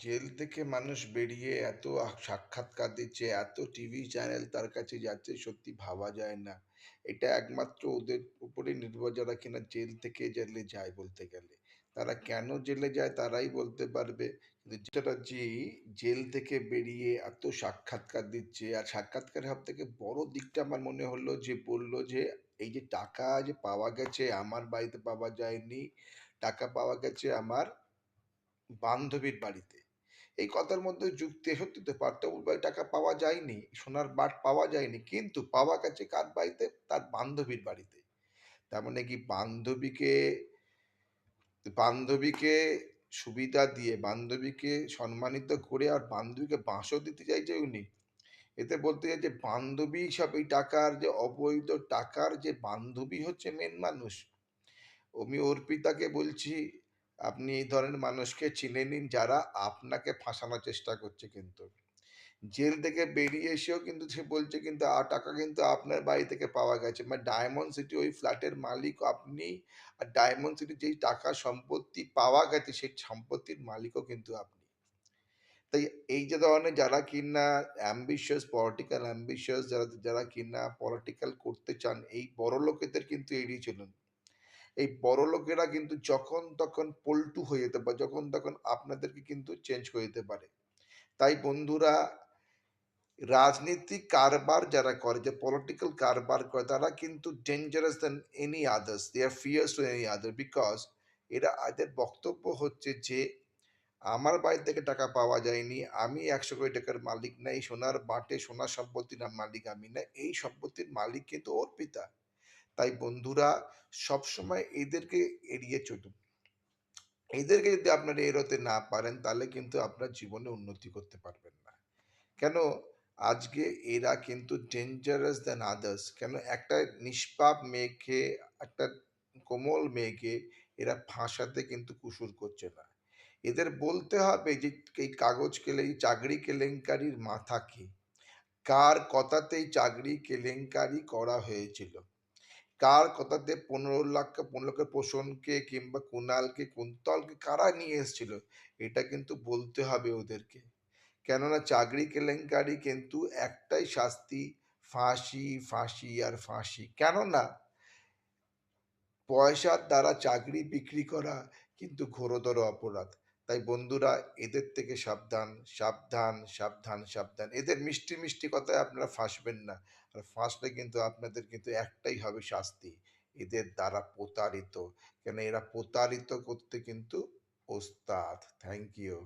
Jail থেকে মানুষ বেরিয়ে এত সাক্ষাৎকার দিচ্ছে, এত টিভি চ্যানেল তার কাছে যাচ্ছে সত্যি ভাবা যায় না। এটা একমাত্র ওদের উপরেই নির্ভর যারা কিনা জেল থেকে জেলে যায় বলতে গেলে। তারা কেন জেলে যায় তারাই বলতে পারবে। কিন্তু চ্যাটার্জি জেল থেকে বেরিয়ে এত সাক্ষাৎকার দিচ্ছে আর সাক্ষাৎকারের সবথেকে বড় দিকটা আমার মনে হলো যে বলল যে এই যে টাকা যে পাওয়া গেছে আমার বাড়িতে পাওয়া যায়নি, টাকা পাওয়া গেছে আমার বান্ধবীর বাড়িতে। এই কথার মধ্যে যুক্তি সত্যি তো পার্থবাবুর বাড়ি টাকা পাওয়া যায়নি, সোনার বার পাওয়া যায়নি। কিন্তু পাওয়া গেছে কার বাড়িতে? তার বান্ধবীর বাড়িতে। তার মানে কি বান্ধবীকে সুবিধা দিয়ে, বান্ধবীকে সম্মানিত করে আর বান্ধবীকে বাঁশও দিতে চাইছে উনি। এতে বলতে চাইছে বান্ধবী সব এই টাকার যে অবৈধ টাকার যে বান্ধবী হচ্ছে মেন মানুষ। আমি অর্পিতাকে বলছি, আপনি এই ধরনের মানুষকে চিনে নিন যারা আপনাকে ফাঁসানোর চেষ্টা করছে কিন্তু। জেল থেকে বেরিয়ে এসেও কিন্তু সে বলছে কিন্তু টাকা কিন্তু আপনার বাড়ি থেকে পাওয়া গেছে। মানে ডায়মন্ড সিটি ওই ফ্ল্যাটের মালিকও আপনি, আর ডায়মন্ড সিটির যেই টাকা সম্পত্তি পাওয়া গেছে সেই সম্পত্তির মালিকও কিন্তু আপনি। তাই এই যে ধরনের যারা কিনা পলিটিক্যাল অ্যাম্বিশিয়াস যারা যারা কিনা পলিটিক্যাল করতে চান এই বড়লোকেদের কিন্তু এড়িয়ে চলুন। এই বড়লোকেরা কিন্তু যখন তখন পল্টু হয়ে যেতে পারে, যখন তখন আপনাদেরকে কিন্তু চেঞ্জ করে দিতে পারে। তাই বন্ধুরা, রাজনীতিক কারবার যারা করে, যে পলিটিক্যাল কারবার করে, তারা কিন্তু dangerous than any others. They are fierce to any other because এদের বক্তব্য হচ্ছে যে আমার বাড়ি থেকে টাকা পাওয়া যায়নি, আমি ১০০ কোটি টাকার মালিক না, এই সোনার বাটে সোনার সম্পত্তির মালিক আমি না, এই সম্পত্তির মালিক কিন্তু অর্পিতা। তাই বন্ধুরা, সবসময় এদেরকে এড়িয়ে চলুন। এদেরকে যদি আপনারা এড়োতে না পারেন তাহলে কিন্তু আপনার জীবনে উন্নতি করতে পারবেন না। কেন? আজকে এরা কিন্তু ডেঞ্জারাস দ্যান আদার্স। কেন? একটা নিষ্পাপ মেয়েকে, একটা কোমল মেয়েকে এরা ফাঁসাতে কিন্তু কুসুর করছে না। এদের বলতে হবে যে এই চাকরি কেলেঙ্কারির মাথা কে? কার কথাতে এই চাকরি কেলেঙ্কারি করা হয়েছিল? কার কথাতে ১৫ লাখ পোষণকে কিংবা কুণালকে, কুন্তলকে কারা নিয়ে এসেছিল? এটা কিন্তু বলতে হবে ওদেরকে। কেননা চাকরি কেলেঙ্কারি কিন্তু একটাই শাস্তি, ফাঁসি, ফাঁসি আর ফাঁসি। কেননা পয়সার দ্বারা চাকরি বিক্রি করা কিন্তু ঘোরতর অপরাধ। তাই বন্ধুরা, এদের থেকে সাবধান, সাবধান, সাবধান, সাবধান। এদের মিষ্টি, মিষ্টি কথায় আপনারা ফাঁসবেন না। আর ফাঁসলে কিন্তু আপনাদের কিন্তু একটাই হবে শাস্তি। এদের দ্বারা প্রতারিত। কেন এরা প্রতারিত করতে কিন্তু ওস্তাদ। Thank you.